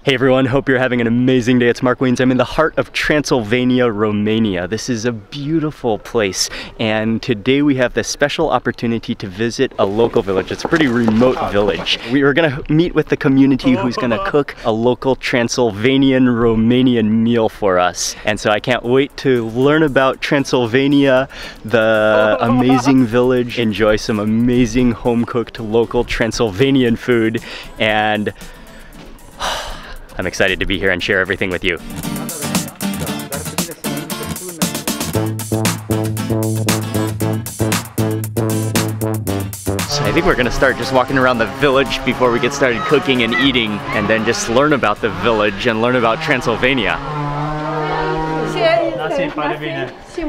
Hey everyone, hope you're having an amazing day. It's Mark Wiens. I'm in the heart of Transylvania, Romania. This is a beautiful place, and today we have the special opportunity to visit a local village. It's a pretty remote village. We are gonna meet with the community who's gonna cook a local Transylvanian Romanian meal for us. And so I can't wait to learn about Transylvania, the amazing village, enjoy some amazing home-cooked local Transylvanian food, and I'm excited to be here and share everything with you. So I think we're gonna start just walking around the village before we get started cooking and eating, and then just learn about the village and learn about Transylvania.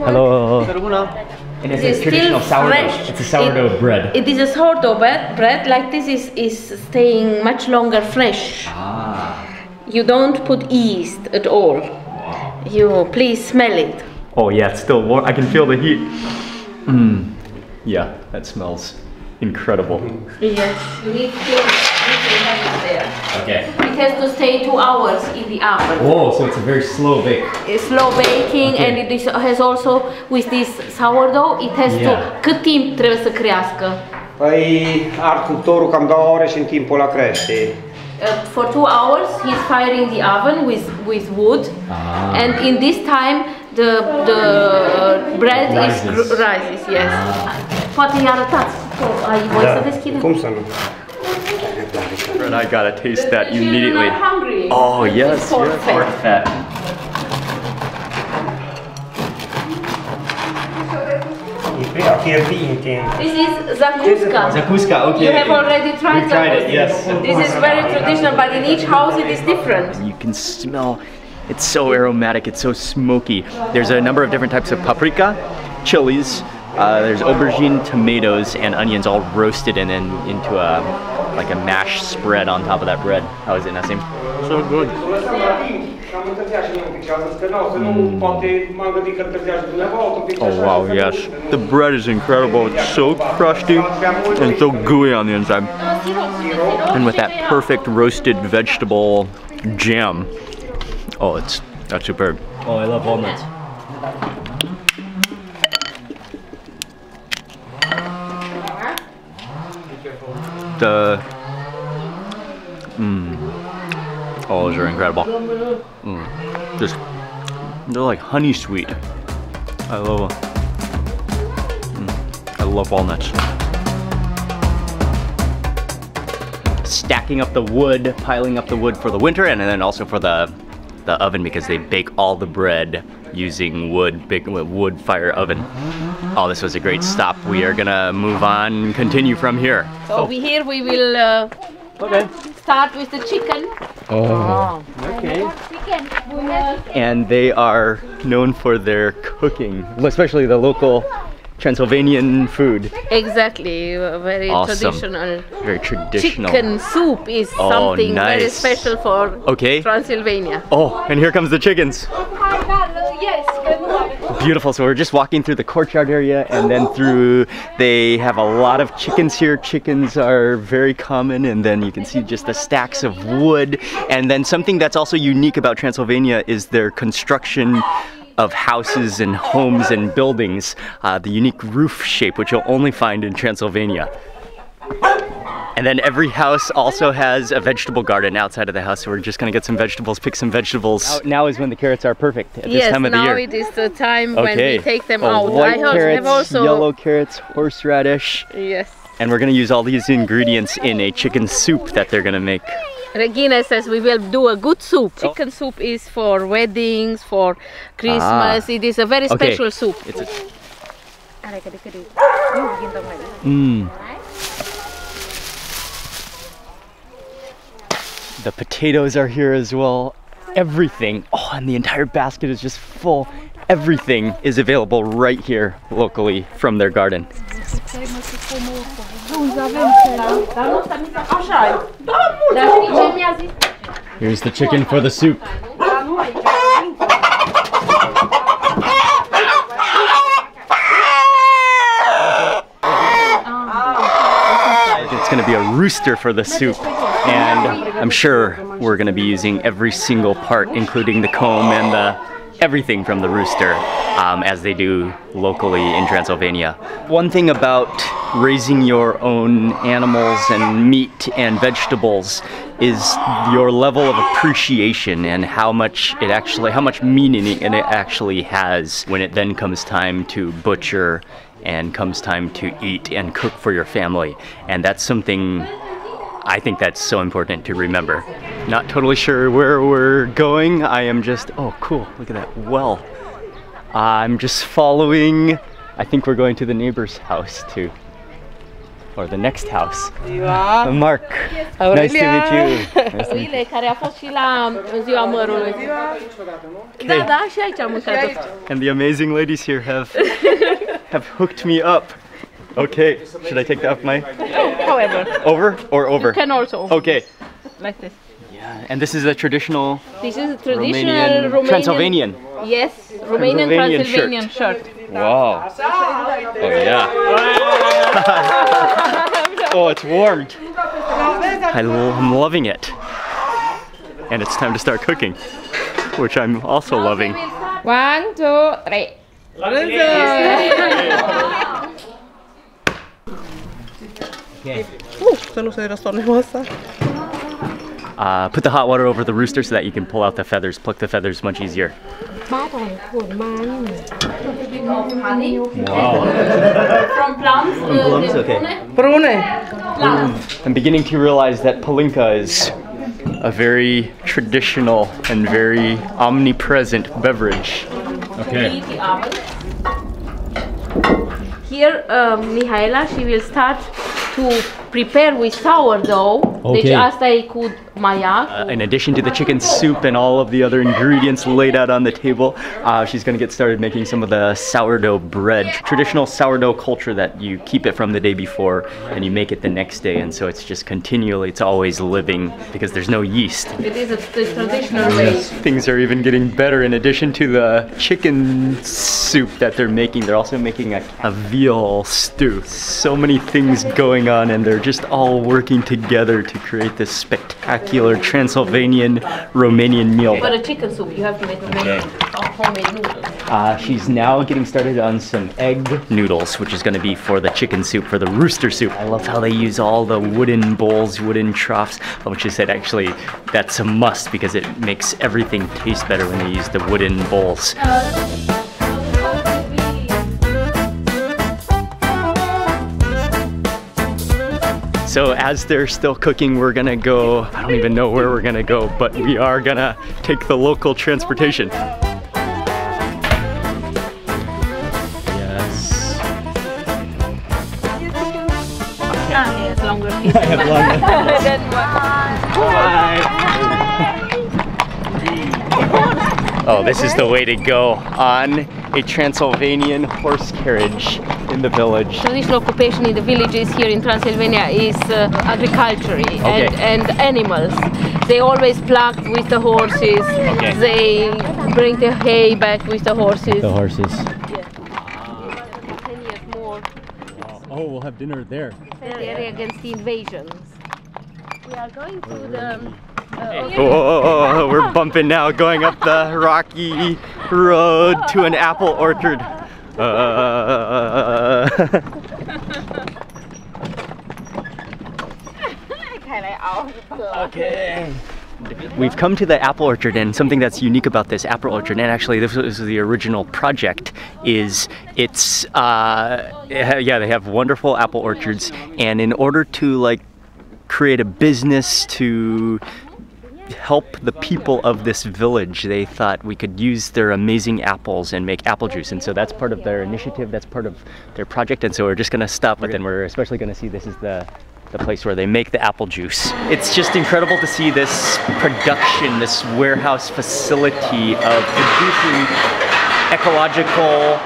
Hello. And it's a traditional sourdough. It's a sourdough bread. It is a sourdough bread. Like this is staying much longer fresh. You don't put yeast at all. You please smell it. Oh yeah, it's still warm. I can feel the heat. Yeah, that smells incredible. Yes, you need to have it there. Okay. It has to stay 2 hours in the oven. Oh, so it's a very slow bake. It's slow baking, okay. And it has also, with this sourdough, it has to... Cât timp trebuie să crească? Păi, ard cuptorul cam 2 ore și în timpul ăla crește. For 2 hours, he's firing the oven with wood, and in this time the bread rises. Yes. Poate i arătați. Ai voie să deschidem? Cum să nu? And I gotta taste that immediately. Hungry. Oh yes, pork fat. This is zakuska. Zakuska, okay. You have already tried We've tried it, yes. This is very traditional, but in each house it is different. You can smell, it's so aromatic, it's so smoky. There's a number of different types of paprika, chilies, there's aubergine, tomatoes, and onions all roasted and then into like a mash spread on top of that bread. How is it, Nassim? So good. Oh wow, yes. The bread is incredible. It's so crusty and so gooey on the inside. And with that perfect roasted vegetable jam. Oh, that's superb. Oh, I love walnuts. Oh, those are incredible. They're like honey sweet. I love walnuts. Stacking up the wood, piling up the wood for the winter, and then also for the oven, because they bake all the bread using wood, big wood fire oven. Oh, this was a great stop. We are gonna move on, continue from here. So over here we will start with the chicken. Oh, okay. And they are known for their cooking, especially the local Transylvanian food. Exactly, very traditional. Very traditional. Chicken soup is something very special for Transylvania. Oh, and here comes the chickens. Beautiful. So we're just walking through the courtyard area, and then through, they have a lot of chickens here. Chickens are very common, and then you can see just the stacks of wood. And then something that's also unique about Transylvania is their construction of houses and homes and buildings, the unique roof shape, which you'll only find in Transylvania. And then every house also has a vegetable garden outside of the house, so we're just gonna get some vegetables, pick some vegetables. Now is when the carrots are perfect, at this time of the year. Yes, now it is the time when we take them out. White carrots, yellow carrots, horseradish. Yes. And we're gonna use all these ingredients in a chicken soup that they're gonna make. Regina says we will do a good soup. Chicken soup is for weddings, for Christmas. It is a very special soup. The potatoes are here as well. Everything. Oh, and the entire basket is just full. Everything is available right here locally from their garden. Here's the chicken for the soup. It's gonna be a rooster for the soup. And I'm sure we're gonna be using every single part, including the comb and everything from the rooster, as they do locally in Transylvania. One thing about raising your own animals and meat and vegetables is your level of appreciation and how much meaning it actually has when it then comes time to butcher and comes time to eat and cook for your family. And that's something I think that's so important to remember. Not totally sure where we're going. I am just, oh cool, look at that well. I'm just following, I think we're going to the neighbor's house too. Or the next house. Mark, nice to meet you. Care a fost și la ziua mărului. Da, da, și aici am mâncat. And the amazing ladies here have hooked me up. Okay, should I take that off my... However. Over or over? You can also. Okay. Like this. Yeah, and this is a traditional... This is a traditional Romanian... Transylvanian. Yes, Romanian Transylvanian shirt. Wow. Oh yeah. Oh, it's warmed. I'm loving it. And it's time to start cooking, which I'm also loving. 1, 2, 3. Put the hot water over the rooster so that you can pull out the feathers, pluck the feathers much easier. Wow. From plums. Plums, okay. I'm beginning to realize that palinka is a very traditional and very omnipresent beverage. Okay. Here, Mihaela, she will start to prepare with sourdough. Deci asta e cu maiac. In addition to the chicken soup and all of the other ingredients laid out on the table, she's going to get started making some of the sourdough bread. Traditional sourdough culture that you keep it from the day before and you make it the next day, and so it's just continually, it's always living because there's no yeast. It is the traditional way. Things are even getting better. In addition to the chicken soup that they're making, they're also making a veal stew. So many things going on, and they're just all working together to create this spectacular Transylvanian Romanian meal. For a chicken soup, you have to make homemade noodles. She's now getting started on some egg noodles, which is going to be for the chicken soup, for the rooster soup. I love how they use all the wooden bowls, wooden troughs, which she said actually that's a must because it makes everything taste better when they use the wooden bowls. So as they're still cooking, we're gonna go, I don't even know where we're gonna go, but we are gonna take the local transportation. Yes. I have longer pieces. I have longer. Oh, this is the way to go on a Transylvanian horse carriage in the village. Traditional occupation in the villages here in Transylvania is agriculture and animals. They always pluck with the horses. Okay. They bring the hay back with the horses. The horses. Yes. 10 years more. Oh, we'll have dinner there. Area against the invasions. We are going to the... oh, we're bumping now, going up the rocky road to an apple orchard. Okay. We've come to the apple orchard, and something that's unique about this apple orchard, and actually this was the original project, is it's yeah, they have wonderful apple orchards, and in order to like create a business to help the people of this village, they thought we could use their amazing apples and make apple juice, and so that's part of their initiative, that's part of their project, and so we're just gonna stop, but then we're especially gonna see this is the place where they make the apple juice. It's just incredible to see this production, this warehouse facility of producing ecological,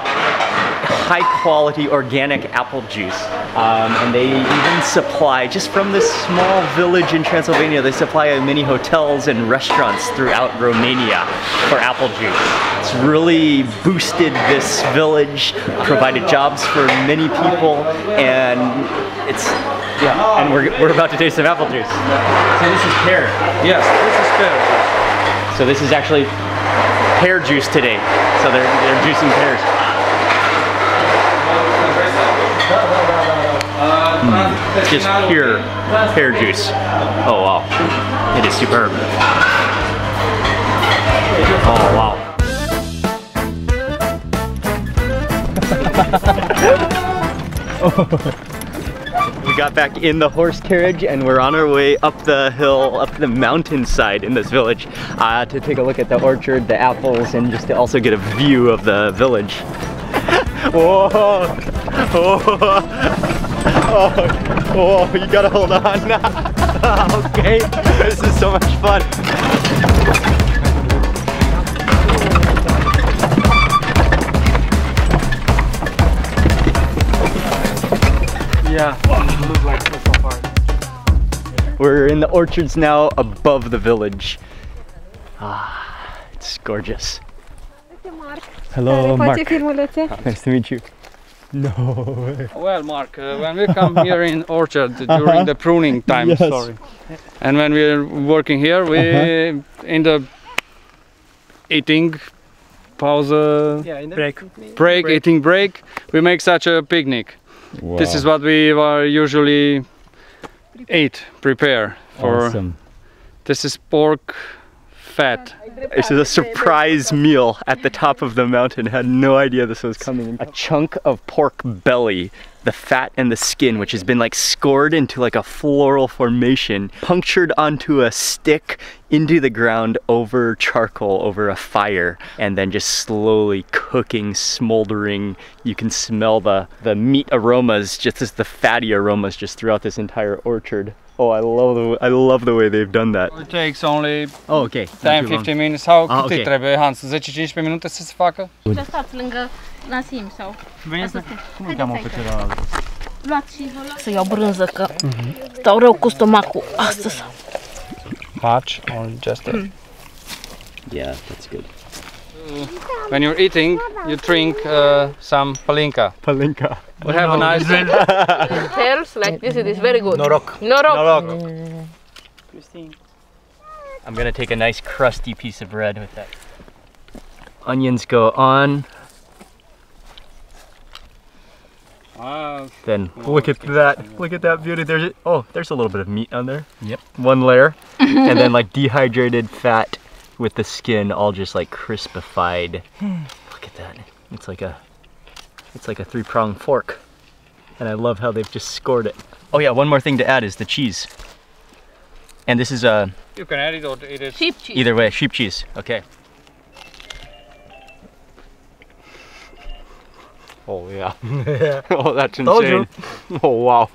high quality organic apple juice. And they even supply, just from this small village in Transylvania, they supply many hotels and restaurants throughout Romania for apple juice. It's really boosted this village, provided jobs for many people, and it's Yeah, and we're about to taste some apple juice. So this is pear. Yes, this is pear. So this is actually pear juice today. So they're juicing pears. Just pure pear juice. Oh wow, it is superb. Oh wow. We got back in the horse carriage and we're on our way up the hill, up the mountainside in this village to take a look at the orchard, the apples, and just to also get a view of the village. Whoa! Oh, you gotta hold on. Okay, this is so much fun. Yeah, it looks like so far. We're in the orchards now above the village. Ah, it's gorgeous. Hello, Mark. Nice to meet you. No way. Well, Mark, when we come here in orchard during the pruning time, yes. Sorry, and when we're working here, we in the eating pause, eating break, we make such a picnic. Wow. This is what we usually prepare for. Awesome. This is pork fat. This is a surprise meal at the top of the mountain. Had no idea this was coming. A chunk of pork belly, the fat and the skin, which has been like scored into like a floral formation, punctured onto a stick into the ground over charcoal, over a fire, and then just slowly cooking, smoldering. You can smell the meat aromas, just as the fatty aromas just throughout this entire orchard. Oh, I love the way they've done that. It takes only 10-15 minutes. How cât îi trebuie, Hans? 10-15 minute să se facă? Ce stați lângă Nasim sau? Veniți, cum îl cheamă pe celălalt? Luați și vă luați. Să iau brânză că stau rău cu stomacul astăzi. Much or just a... Yeah, that's good. When you're eating, you drink some palinka. Palinka. We have a nice... Pears like this, it is very good. Noroc. Noroc. Christine. I'm gonna take a nice crusty piece of bread with that. Onions go on. Then look at that. Look at that beauty. There's a little bit of meat on there. Yep. One layer. And then like dehydrated fat with the skin all just like crispified. Look at that. It's like a 3-pronged fork. And I love how they've just scored it. Oh yeah, one more thing to add is the cheese. And this is a... You can add it or eat it. Sheep cheese. Either way, sheep cheese. Okay. Oh yeah. Oh, that's insane. Oh wow.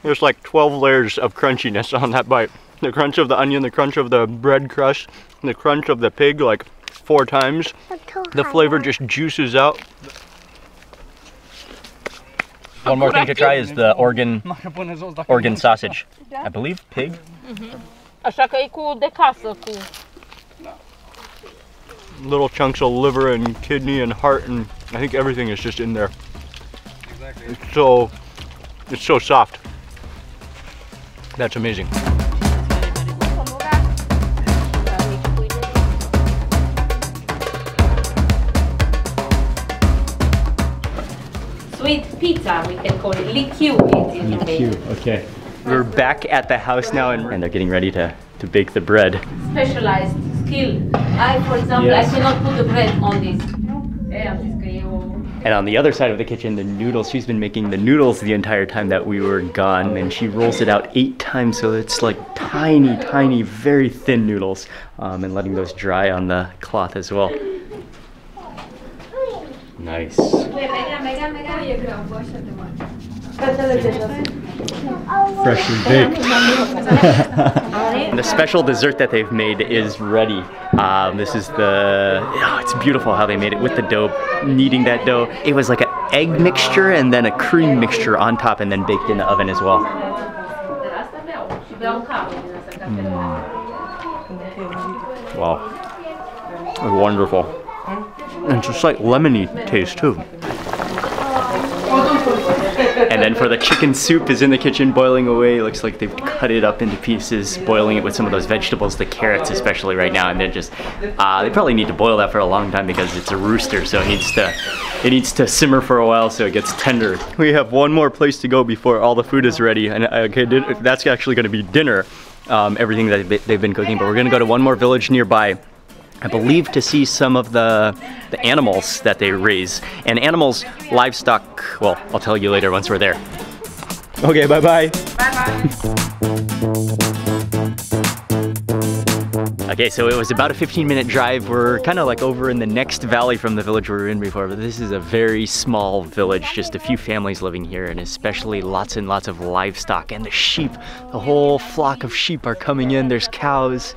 There's like 12 layers of crunchiness on that bite. The crunch of the onion, the crunch of the bread crust, the crunch of the pig like 4 times. The flavor just juices out. One more thing to try is the organ sausage. I believe pig. Așa că e cu de casă cu Little chunks of liver and kidney and heart, and I think everything is just in there. Exactly. It's so soft. That's amazing. sweet pizza, we can call it liqueur in Romania. Okay. We're back at the house now, and they're getting ready to bake the bread. Specialized skill. For example, yes. I cannot put the bread on this. And on the other side of the kitchen, the noodles, she's been making the noodles the entire time that we were gone, and she rolls it out 8 times, so it's like tiny, tiny, very thin noodles, and letting those dry on the cloth as well. Nice. Freshly baked. The special dessert that they've made is ready. This is it's beautiful how they made it with the dough, kneading that dough. It was like an egg mixture and then a cream mixture on top and then baked in the oven as well. Wow. Wonderful. And it's just like lemony taste too. And then for the chicken soup is in the kitchen boiling away. It looks like they've cut it up into pieces, boiling it with some of those vegetables, the carrots especially right now. And they're just, they probably need to boil that for a long time because it's a rooster, so it needs to simmer for a while so it gets tender. We have one more place to go before all the food is ready, and okay, that's actually going to be dinner, everything that they've been cooking. But we're going to go to one more village nearby, I believe, to see some of the animals that they raise. And animals, livestock, well, I'll tell you later once we're there. Okay, bye-bye. Bye-bye. Okay, so it was about a 15-minute drive. We're kind of like over in the next valley from the village we were in before, but this is a very small village, just a few families living here, and especially lots and lots of livestock. And the sheep, the whole flock of sheep are coming in. There's cows.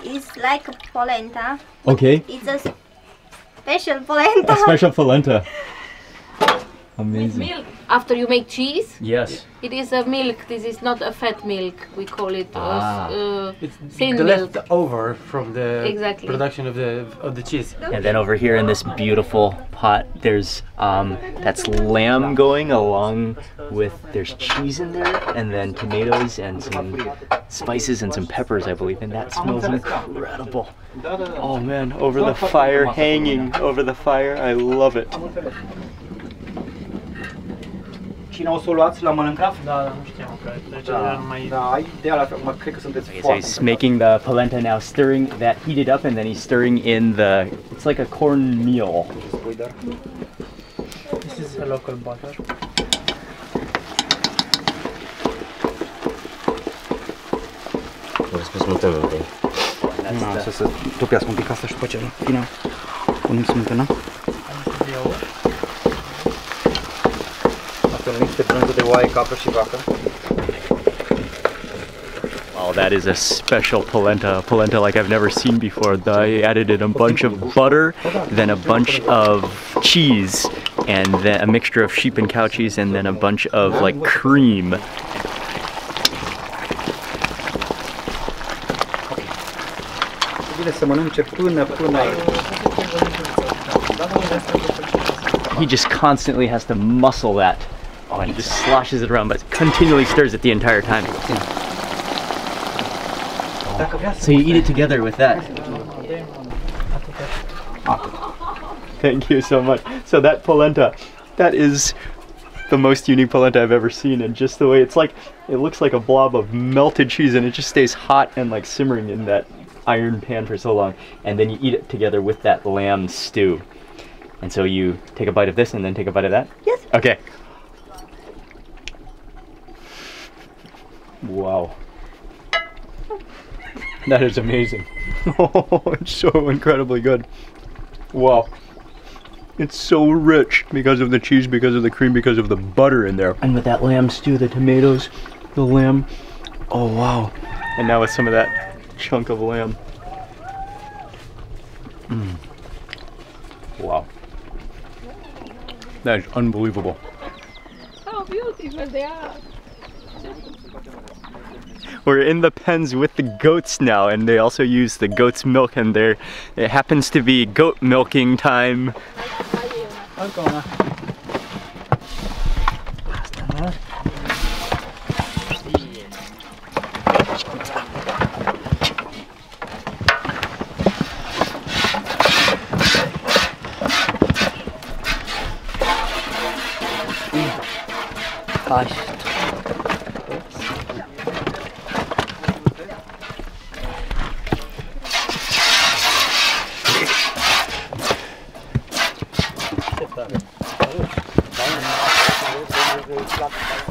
It's like a polenta. Okay. It's a special polenta. A special polenta. Amazing. Milk. After you make cheese, Yes. it is a milk. This is not a fat milk. We call it It's thin the milk. leftover from the Exactly. production of the cheese. And then over here in this beautiful pot, there's that's lamb going along with, there's cheese in there, and then tomatoes and some spices and some peppers, I believe, and that smells incredible. Oh man, over the fire, hanging over the fire, I love it. Cine o să o luați la mănâncat? Da, nu știam că trecerea nu mai... Da, ideal, cred că sunteți Okay, so foarte. he's making the polenta now, stirring that, heated up, and then he's stirring in the, it's like a cornmeal. This is a local butter. Să topească un pic asta și după aceea, bine, punem smântână. Asta e un mix de brânză de oaie, capră și vacă. Wow, that is a special polenta, like I've never seen before. I added in a bunch of butter, then a bunch of cheese, and then a mixture of sheep and cow cheese, and then a bunch of like cream. Bine să mănânce până He just constantly has to muscle that. Oh, and he just sloshes it around, but continually stirs it the entire time. So you eat it together with that. Thank you so much. So that polenta, that is the most unique polenta I've ever seen, and just the way it's like, it looks like a blob of melted cheese, and it just stays hot and like simmering in that iron pan for so long, and then you eat it together with that lamb stew. And so you take a bite of this and then take a bite of that? Yes. Okay. Wow. That is amazing. Oh, it's so incredibly good. Wow. It's so rich because of the cheese, because of the cream, because of the butter in there. And with that lamb stew, the tomatoes, the lamb. Oh, wow. And now with some of that chunk of lamb. Mm. Wow. That is unbelievable. How beautiful they are. We're in the pens with the goats now, and they also use the goat's milk, and it happens to be goat milking time.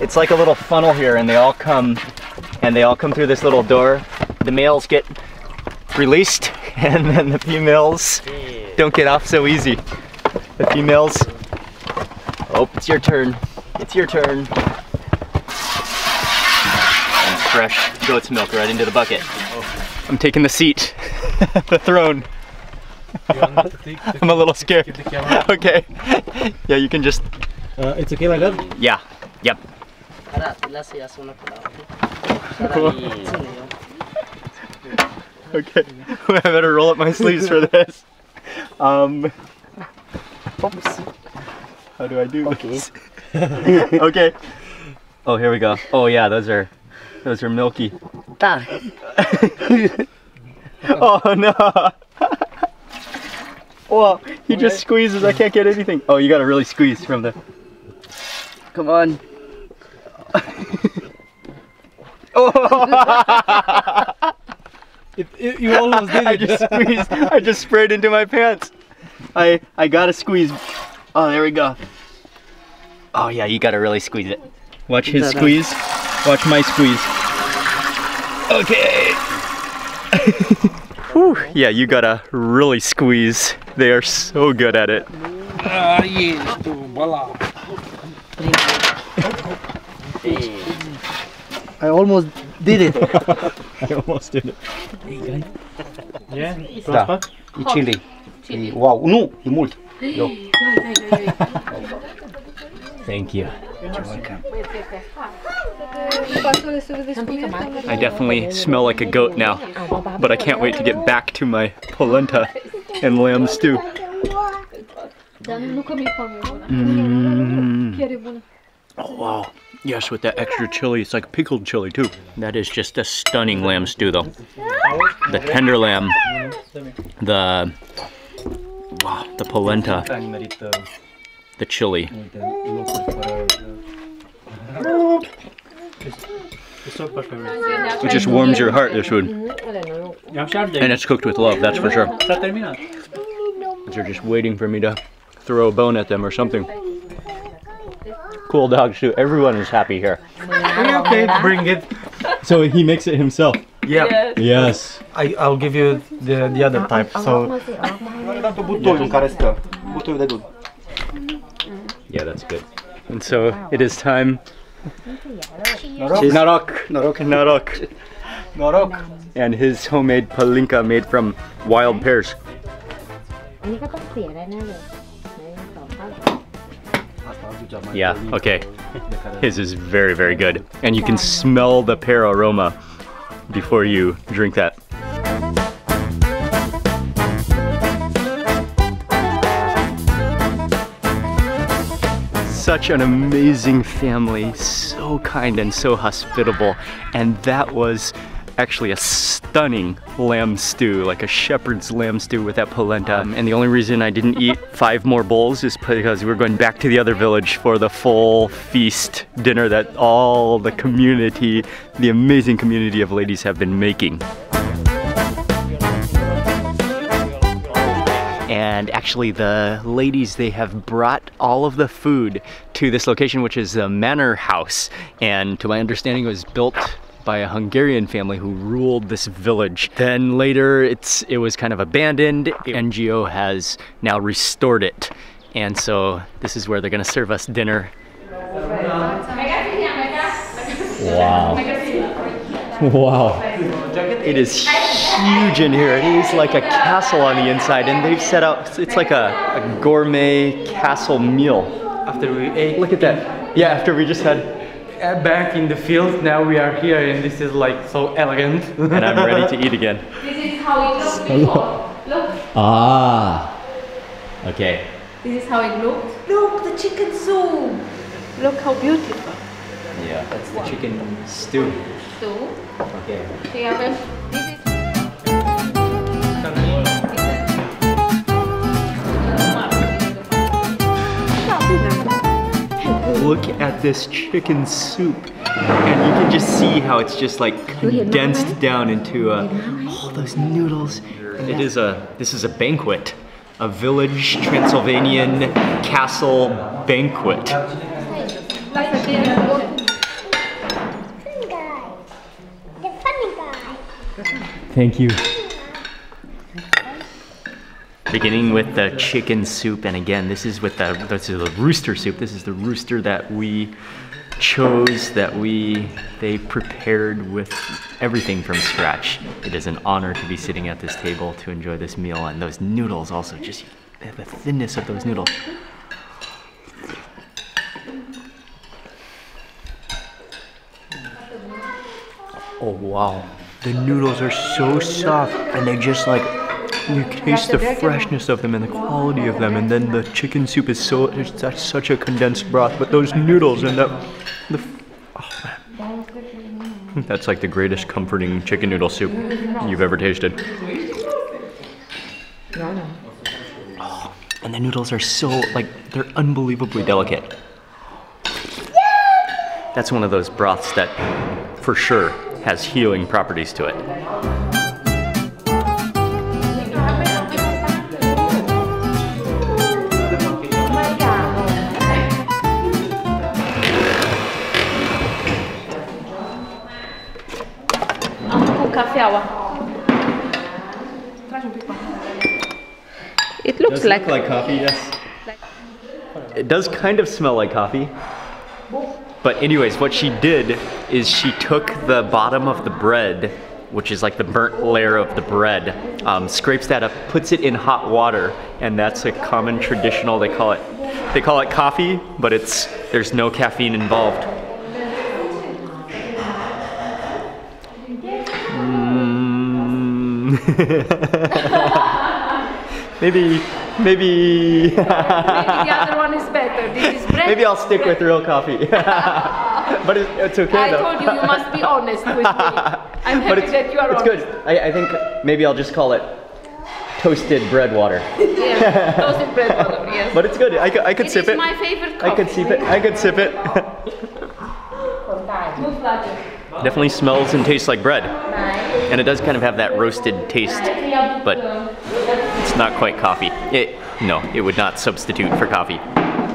It's like a little funnel here, and they all come through this little door. The males get released, and then the females don't get off so easy. The females, oh, it's your turn. It's your turn. And fresh goat's milk right into the bucket. I'm taking the seat, the throne. I'm a little scared. Okay. Yeah, you can just. It's okay like that? Yeah. Yep. Okay. I better roll up my sleeves for this. Oops. How do I do this? Okay. Oh, here we go. Oh yeah, those are milky. Oh no. Oh, he just squeezes. I can't get anything. Oh, you gotta really squeeze from the. Come on. Oh. You almost did it. I just squeezed. I just sprayed into my pants. I gotta squeeze. Oh, there we go. Oh yeah, you gotta really squeeze it. Watch his squeeze. Watch my squeeze. Okay. Whew. Yeah, you gotta really squeeze. They are so good at it. I almost did it. I almost did it. Yeah? Da. E chili. E, wow, nu, e mult. Eu. Thank you. I definitely smell like a goat now, but I can't wait to get back to my polenta and lamb stew. Oh wow. Yes, with that extra chili, it's like pickled chili too. That is just a stunning lamb stew though. The tender lamb, the polenta, the chili. It just warms your heart, this food. And it's cooked with love, that's for sure. They're just waiting for me to throw a bone at them or something. Cool dogs too. Everyone is happy here. Okay, bring it. So he makes it himself? Yeah. Yes. I'll give you the other type. So yeah, that's good. And so it is time. Narok. And his homemade palinka made from wild pears. Yeah, okay. His is very, very good. And you can smell the pear aroma before you drink that. Such an amazing family, so kind and so hospitable. And that was actually a stunning lamb stew, like a shepherd's lamb stew with that polenta. And the only reason I didn't eat 5 more bowls is because we're going back to the other village for the full feast dinner that all the community, the amazing community of ladies have been making. And actually the ladies, they have brought all of the food to this location, which is a manor house. And to my understanding, it was built by a Hungarian family who ruled this village. Then later it was kind of abandoned. NGO has now restored it. And so this is where they're gonna serve us dinner. Wow. Wow. It is huge in here. It is like a castle on the inside, and they've set out, it's like a gourmet castle meal. after we ate, Look at that. Yeah, after we just had back in the field, now we are here and this is like so elegant. and I'm ready to eat again. This is how it looked before. Look. Ah. Okay. This is how it looked. Look, the chicken soup. Look how beautiful. Yeah, that's the chicken stew. So, Okay. this is Look at this chicken soup, and you can just see how it's just like condensed down into all those noodles. This is a banquet, a village Transylvanian castle banquet. Thank you. Beginning with the chicken soup, and again, this is the rooster soup. This is the rooster that we chose, they prepared with everything from scratch. It is an honor to be sitting at this table to enjoy this meal, and those noodles also, just the thinness of those noodles. Oh wow, the noodles are so soft, and they just like you taste the freshness of them and the quality of them, and then the chicken soup is that's such a condensed broth, but those noodles and oh man. That's like the greatest comforting chicken noodle soup you've ever tasted. Oh, and the noodles are so, like, they're unbelievably delicate. That's one of those broths that, for sure, has healing properties to it. It looks like coffee, yes. It does kind of smell like coffee. But anyways, what she did is she took the bottom of the bread, which is like the burnt layer of the bread, scrapes that up, puts it in hot water, and that's a common traditional, they call it coffee, but there's no caffeine involved. Maybe maybe the other one is better. This is bread. Maybe I'll stick with real coffee. But it's okay though. I told you must be honest with me. I'm happy that you are honest. It's good. I think maybe I'll just call it toasted bread water. Yeah, toasted bread water, yes. But it's good. I could sip it. It's my favorite coffee. I could sip it. Definitely smells and tastes like bread. And it does kind of have that roasted taste, but it's not quite coffee. No, it would not substitute for coffee.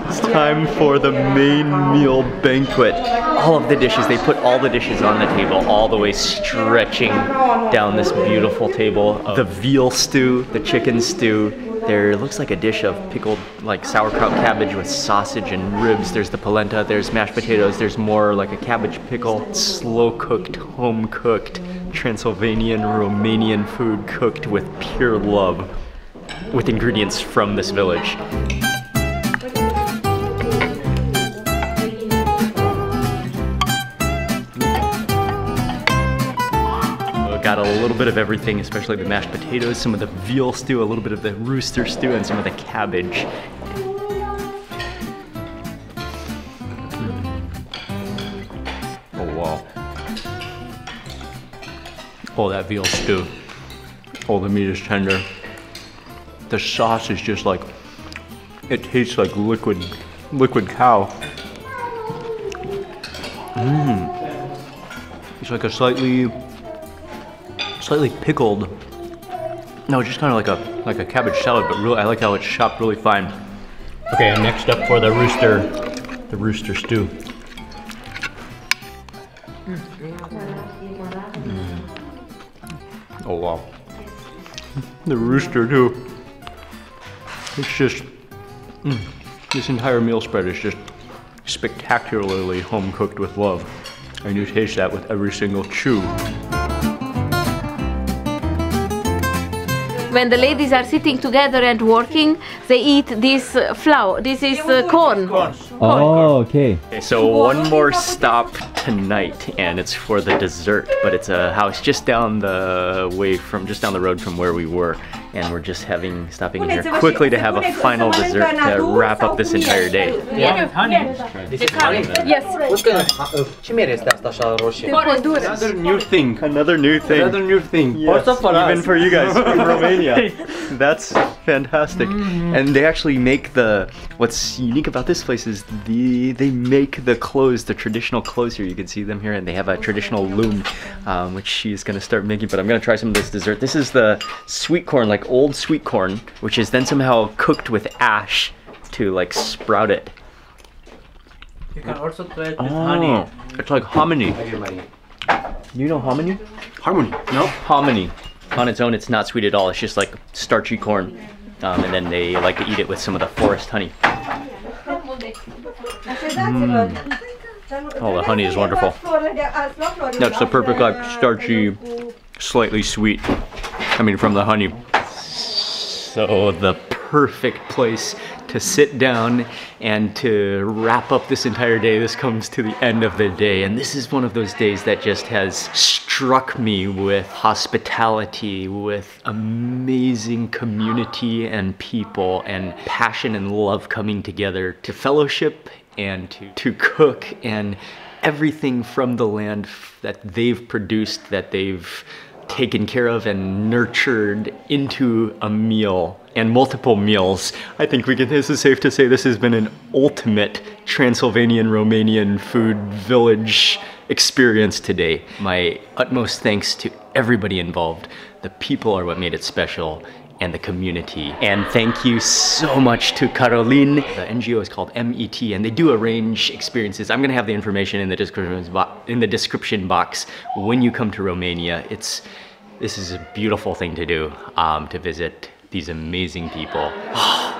It's time for the main meal banquet. All of the dishes, they put all the dishes on the table, all the way stretching down this beautiful table. The veal stew, the chicken stew. There looks like a dish of pickled, like sauerkraut cabbage with sausage and ribs. There's the polenta, there's mashed potatoes, there's more like a cabbage pickle. Slow cooked, home cooked, Transylvanian, Romanian food cooked with pure love, with ingredients from this village. Got a little bit of everything, especially the mashed potatoes, some of the veal stew, a little bit of the rooster stew, and some of the cabbage. Oh wow. Oh, that veal stew. Oh, the meat is tender. The sauce is just like, it tastes like liquid cow. It's like a slightly pickled, no, just kind of like a cabbage salad, but really, I like how it's chopped really fine. Okay, and next up for the rooster stew. Oh wow, the rooster too. It's just, this entire meal spread is just spectacularly home cooked with love, and you taste that with every single chew. When the ladies are sitting together and working, they eat this flour. This is corn. Oh, okay. So one more stop tonight, and it's for the dessert, but it's a house just down the road from where we were, and we're just stopping in here quickly to have a final dessert to wrap up this entire day. Yeah, honey. This is honey. Yes. Another new thing. Another new thing. Another new thing. Yes, Also for even us. for you guys in Romania. That's fantastic. And they actually make what's unique about this place is they make the clothes, the traditional clothes here. You can see them here, and they have a traditional loom, which she's gonna start making, but I'm gonna try some of this dessert. This is the sweet corn, like old sweet corn, which is then somehow cooked with ash to like sprout it. You can also try it with honey. It's like hominy. You know hominy? Harmony. No? Hominy. On its own, it's not sweet at all. It's just like starchy corn. And then they like to eat it with some of the forest honey. Oh, the honey is wonderful. That's the perfect, like, starchy, slightly sweet, coming from the honey. So the perfect place to sit down and to wrap up this entire day. This comes to the end of the day, and this is one of those days that just has struck me with hospitality, with amazing community and people and passion and love coming together to fellowship and to cook, and everything from the land that they've produced, that they've taken care of and nurtured into a meal and multiple meals. I think this is safe to say this has been an ultimate Transylvanian Romanian food village experience today. My utmost thanks to everybody involved. The people are what made it special, and the community. And thank you so much to Caroline. The NGO is called MET, and they do arrange experiences. I'm gonna have the information in the description box when you come to Romania. This is a beautiful thing to do, to visit these amazing people.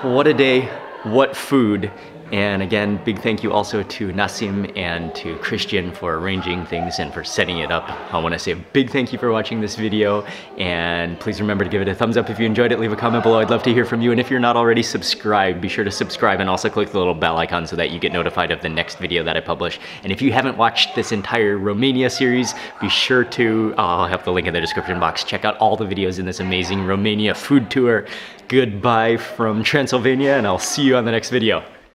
What a day, what food. And again, big thank you also to Nassim and to Christian for arranging things and for setting it up. I want to say a big thank you for watching this video, and please remember to give it a thumbs up if you enjoyed it. Leave a comment below. I'd love to hear from you, and if you're not already subscribed, be sure to subscribe and also click the little bell icon so that you get notified of the next video that I publish. And if you haven't watched this entire Romania series, be sure to, I'll have the link in the description box, check out all the videos in this amazing Romania food tour. Goodbye from Transylvania, and I'll see you on the next video.